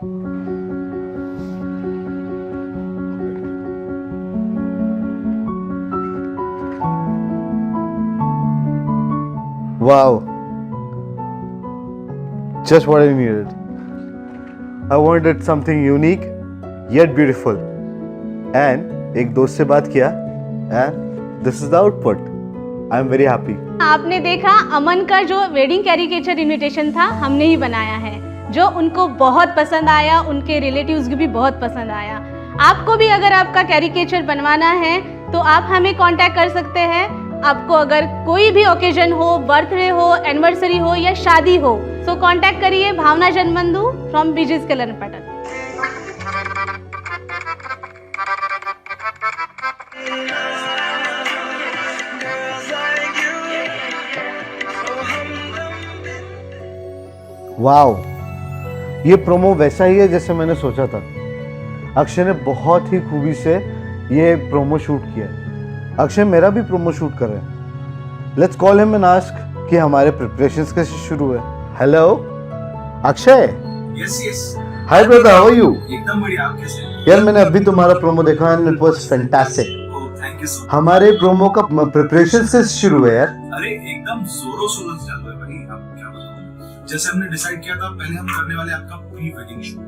Wow, just what I needed. I wanted something unique yet beautiful. And एक दोस्त से बात किया and this is the output. I am very happy. आपने देखा अमन का जो वेडिंग कैरिकेचर इनविटेशन था हमने ही बनाया है, जो उनको बहुत पसंद आया, उनके रिलेटिव्स को भी बहुत पसंद आया। आपको भी अगर आपका कैरिकेचर बनवाना है तो आप हमें कांटेक्ट कर सकते हैं। आपको अगर कोई भी ओकेजन हो, बर्थडे हो, एनिवर्सरी हो या शादी हो, तो कांटेक्ट करिए भावना Janbandhu from Bee Gees colour pattern. Wow, ये प्रोमो वैसा ही है जैसे मैंने सोचा था। अक्षय ने बहुत ही खूबी से ये प्रोमो शूट किया है। अक्षय मेरा भी प्रोमो शूट कर रहे हैं। Let's call him and ask कि हमारे प्रिपरेशंस कैसे शुरू हुए। Hello Akshay. Yes yes. Hi brother, how are you? एकदम बढ़िया, आप कैसे हैं? यार मैंने अभी तुम्हारा प्रोमो देखा and it was fantastic. Oh thank you so much. हमारे प्रोमो का प्रिपरेशन से शुरू हुआ यार। अरे एकदम जोरों शोरों से चल रहा है भाई, आप क्या बताऊं। जैसे हमने डिसाइड किया था, पहले हम करने वाले आपका प्री वेडिंग शूट,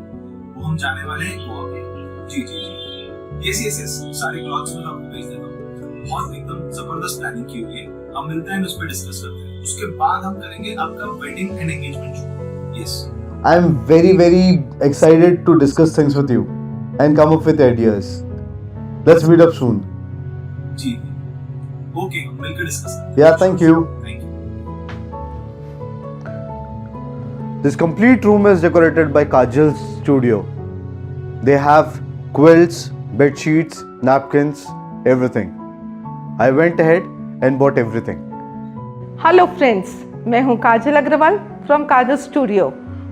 वो हम जाने वाले हैं गोवा में। जी जी जी, यस यस यस, सारे क्लॉथ्स में आपको भेज देता हूँ। बहुत एकदम जबरदस्त प्लानिंग की हुई है। हम मिलते हैं, उस पर डिस्कस करते हैं। उसके बाद हम करेंगे आपका wedding and engagement shoot. Yes, I am very very excited to discuss things with you and come up with ideas. Let's meet up soon. जी ओके, हम मिलकर डिस्कस करते हैं। Yeah, thank you. Thank you. This complete room is decorated by Kajal's studio. They have quilts, bed sheets, napkins, everything. I went ahead and bought everything. Hello friends, मैं हूं Kajal Agarwal from Kajal studio,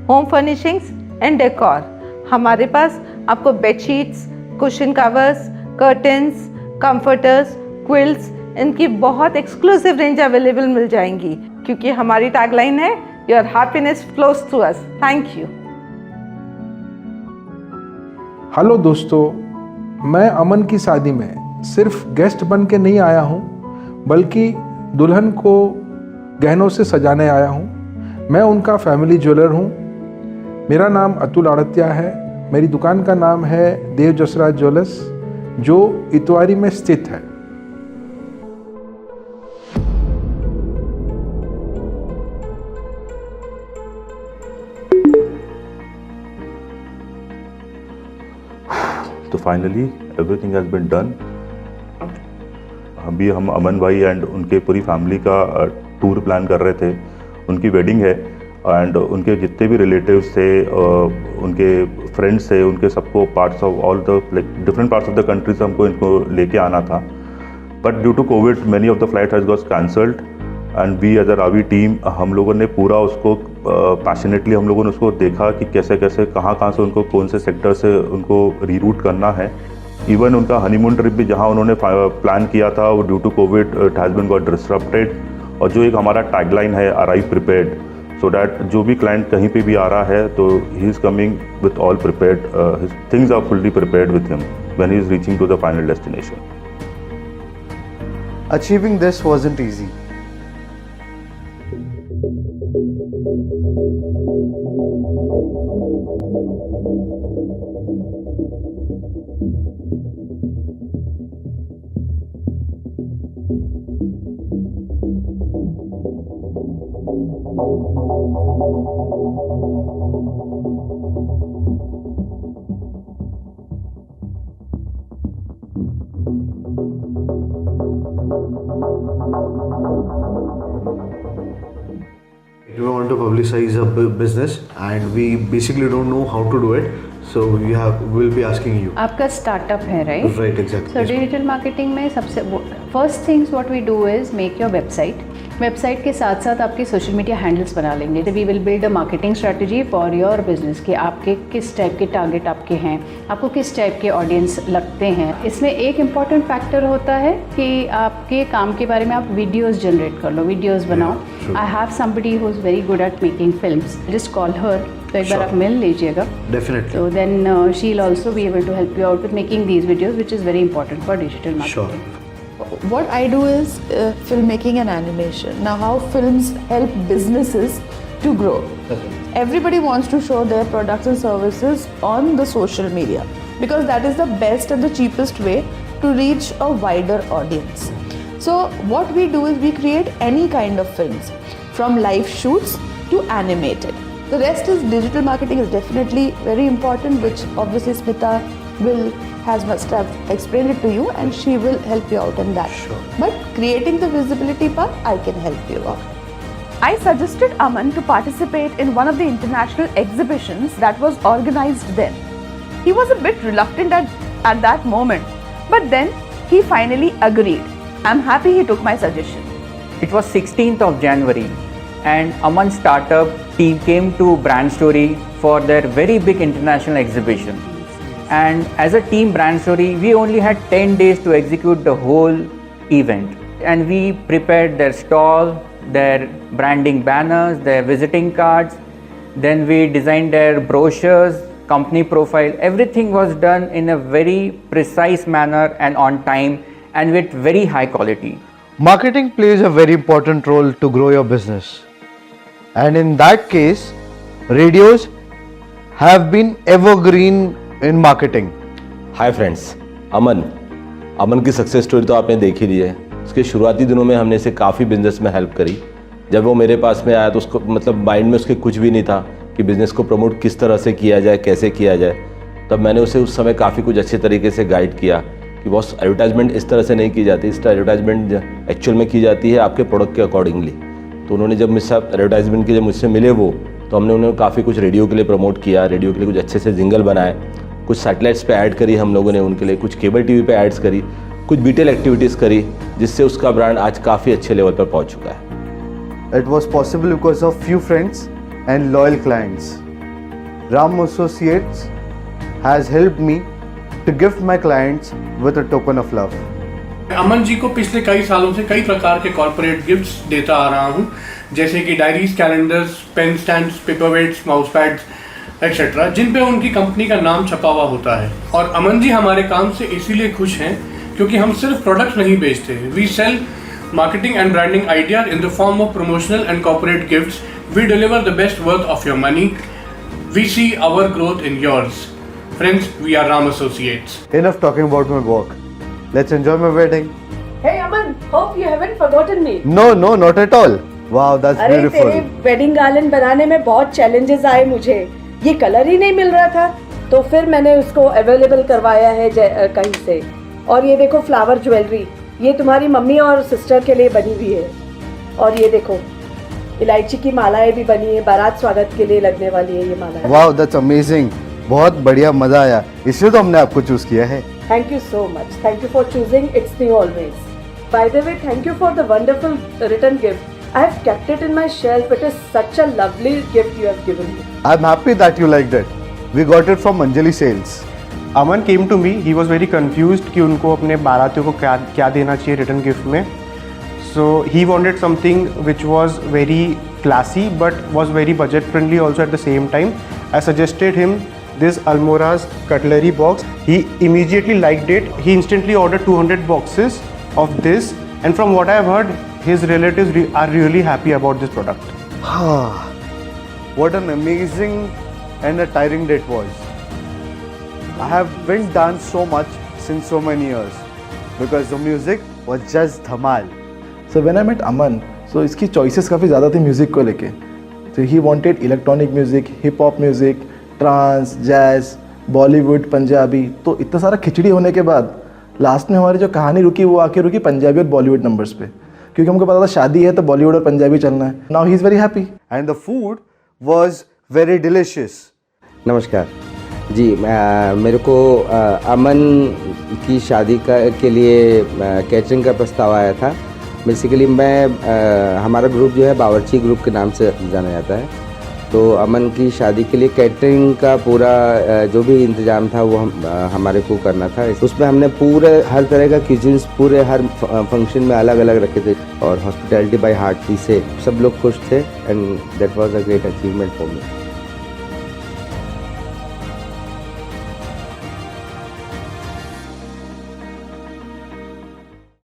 home furnishings and decor. हमारे पास आपको bedsheets, cushion covers, curtains, comforters, quilts, इनकी बहुत exclusive range available मिल जाएंगी, क्योंकि हमारी टैगलाइन है your happiness flows through us. Thank you. Hello दोस्तों, मैं अमन की शादी में सिर्फ गेस्ट बन के नहीं आया हूँ, बल्कि दुल्हन को गहनों से सजाने आया हूँ। मैं उनका फैमिली ज्वेलर हूँ। मेरा नाम अतुल आड़तिया है। मेरी दुकान का नाम है देव जसराज ज्वेलर्स, जो इतवारी में स्थित है। तो finally everything has been done. अभी हम अमन भाई एंड उनके पूरी फैमिली का टूर प्लान कर रहे थे। उनकी वेडिंग है एंड उनके जितने भी रिलेटिव्स थे, उनके फ्रेंड्स थे, उनके सबको parts of all the different parts of the country से हमको इनको लेके आना था। But due to Covid many of the flight has got cancelled and we as a Raavi team, हम लोगों ने पूरा उसको पैशनेटली हम लोगों ने उसको देखा कि कैसे कैसे कहाँ से उनको कौन से सेक्टर से उनको रीरूट करना है। इवन उनका हनीमून ट्रिप भी जहाँ उन्होंने प्लान किया था, वो due to Covid it has been got disrupted. और जो एक हमारा टैगलाइन है अराइव प्रिपेयर्ड, सो दैट जो भी क्लाइंट कहीं पे भी आ रहा है तो he is coming with all prepared, his things are fully prepared with him when he is reaching to the final destination. Achieving this wasn't easy. We want to publicize a business and we basically don't know how to do it, so we'll be asking you. आपका startup है, right? Right, exactly. So digital marketing में सबसे first things what we do is make your website, website के साथ साथ आपके social media handles बना लेंगे। We will build a marketing strategy for your business कि आपके किस टाइप के टारगेट आपके हैं, आपको किस टाइप के ऑडियंस लगते हैं। इसमें एक इम्पॉर्टेंट फैक्टर होता है कि आपके काम के बारे में आप वीडियोस जनरेट कर लो, वीडियोस बनाओ। I have somebody who is very good at making films, just call her, तो एक बार आप मिल लीजिएगा। Definitely. So then she'll also be able to help you out with making these videos, which is very important for digital marketing. What I do is filmmaking and animation. Now, how films help businesses to grow. Everybody wants to show their products and services on the social media because that is the best and the cheapest way to reach a wider audience. So what we do is we create any kind of films, from live shoots to animated. The rest is digital marketing is definitely very important, which obviously Smita must have explained it to you, and she will help you out in that. Sure. But creating the visibility part, I can help you out. I suggested Aman to participate in one of the international exhibitions that was organized then. He was a bit reluctant at that moment, but then he finally agreed. I'm happy he took my suggestion. It was 16th of January and Aman's startup team came to Brand Story for their very big international exhibition. And as a team Brand Story, we only had 10 days to execute the whole event. And we prepared their stall, their branding banners, their visiting cards. Then we designed their brochures, company profile. Everything was done in a very precise manner and on time and with very high quality. Marketing plays a very important role to grow your business. And in that case, radios have been evergreen in marketing. Hi friends, Aman की success story तो आपने देख ही ली है। उसके शुरुआती दिनों में हमने इसे काफ़ी बिजनेस में हेल्प करी। जब वो मेरे पास में आया तो उसको मतलब माइंड में उसके कुछ भी नहीं था कि बिज़नेस को प्रमोट किस तरह से किया जाए, कैसे किया जाए। तब मैंने उसे उस समय काफ़ी कुछ अच्छे तरीके से गाइड किया कि बॉस एडवर्टाइजमेंट इस तरह से नहीं की जाती, इस तरह एडवर्टाइजमेंट एक्चुअल में की जाती है आपके प्रोडक्ट के अकॉर्डिंगली। तो उन्होंने जब मुझसे एडवर्टाइजमेंट के लिए मुझसे मिले वो, तो हमने उन्हें काफ़ी कुछ रेडियो के लिए प्रमोट किया, रेडियो के लिए कुछ अच्छे से जिंगल बनाए, कुछ सैटेलाइट्स पे ऐड करी हम लोगों ने उनके लिए, कुछ केबल टीवी पे एड्स करी, कुछ बीटेल एक्टिविटीज़ करी, जिससे उसका ब्रांड आज काफ़ी अच्छे लेवल पर पहुंच चुका है। It was possible because of few friends and loyal clients. Ram Associates has helped me to gift my clients with a token of love. Aman ji को पिछले कई सालों से कई प्रकार के कॉर्पोरेट गिफ्ट्स देता आ रहा हूँ, जैसे कि diaries, calendars, pen stands, paperweights, mouse pads etcetera, जिन पे उनकी कंपनी का नाम छपा हुआ होता है। और अमन जी हमारे काम से इसीलिए खुश हैं क्योंकि हम सिर्फ प्रोडक्ट्स नहीं बेचते, we sell marketing and branding ideas in the form of promotional and corporate gifts. We deliver the best worth of your money. We see our growth in yours. Friends, we are Ram Associates. Enough talking about my work. Let's enjoy my wedding. Hey Aman, hope you haven't forgotten me. No, not at all. Wow, that's अरे beautiful. तेरे wedding garland बनाने में बहुत challenges आए मुझे, ये colour ही नहीं मिल रहा था, तो फिर मैंने उसको अवेलेबल करवाया है कहीं से। और ये देखो फ्लावर ज्वेलरी, ये तुम्हारी मम्मी और सिस्टर के लिए बनी हुई है। और ये देखो इलायची की मालाएं भी बनी है, बारात स्वागत के लिए लगने वाली है ये माला। Wow, that's amazing. बहुत बढ़िया, मजा आया, इसलिए तो हमने आपको चूज किया है। Thank you so much, thank you for choosing it's me always. By the way, thank you for the wonderful return gift. I have kept it in my shelf. It is such a lovely gift you have given me. I am happy that you liked it. We got it from Anjali sales. Aman came to me, he was very confused कि उनको अपने बारातियों को क्या देना चाहिए return gift में। So he wanted something which was very classy but was very budget friendly also at the same time. I suggested him this Almora's cutlery box. He immediately liked it. He instantly ordered 200 boxes of this, and from what I have heard, his relatives are really happy about this product. What an amazing and a tiring day it was. I have been danced so much since so many years because the music was just dhamal. So when I met Aman, so इसकी choices काफ़ी ज़्यादा थी music को लेके। So he wanted electronic music, hip hop music, trance, jazz, Bollywood, Punjabi. तो इतना सारा खिचड़ी होने के बाद लास्ट में हमारी जो कहानी रुकी वो आके रुकी पंजाबी और बॉलीवुड नंबर्स पे, क्योंकि हमको पता था शादी है तो बॉलीवुड और पंजाबी चलना है। Now he is very happy and the food was very delicious. नमस्कार जी, मेरे को अमन की शादी के लिए कैटरिंग का प्रस्ताव आया था बेसिकली हमारा ग्रुप जो है बावर्ची ग्रुप के नाम से जाना जाता है। तो अमन की शादी के लिए कैटरिंग का पूरा जो भी इंतज़ाम था वो हमारे को करना था। उसमें हमने पूरे हर तरह का क्यूजिन्स पूरे हर फंक्शन में अलग अलग रखे थे और हॉस्पिटैलिटी बाय हार्ट से सब लोग खुश थे and that was a great achievement for me.